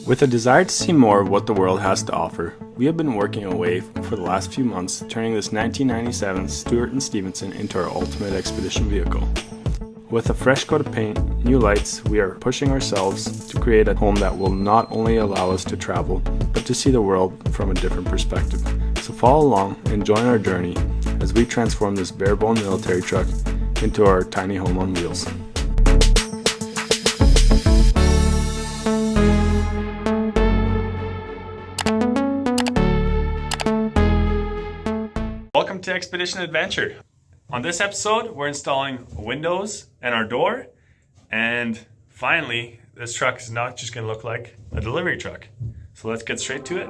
With a desire to see more of what the world has to offer, we have been working away for the last few months, turning this 1997 Stewart & Stevenson into our ultimate expedition vehicle. With a fresh coat of paint, new lights, we are pushing ourselves to create a home that will not only allow us to travel, but to see the world from a different perspective. So follow along and join our journey as we transform this bare-bone military truck into our tiny home on wheels. Welcome to Expedition Adventure. On this episode, we're installing windows and our door, and finally, this truck is not just going to look like a delivery truck. So let's get straight to it.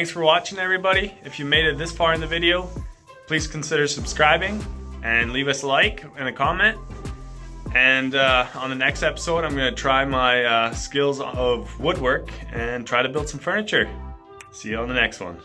thanks for watching, everybody. If you made it this far in the video, please consider subscribing and leave us a like and a comment. And on the next episode, I'm going to try my skills of woodwork and try to build some furniture. See you on the next one.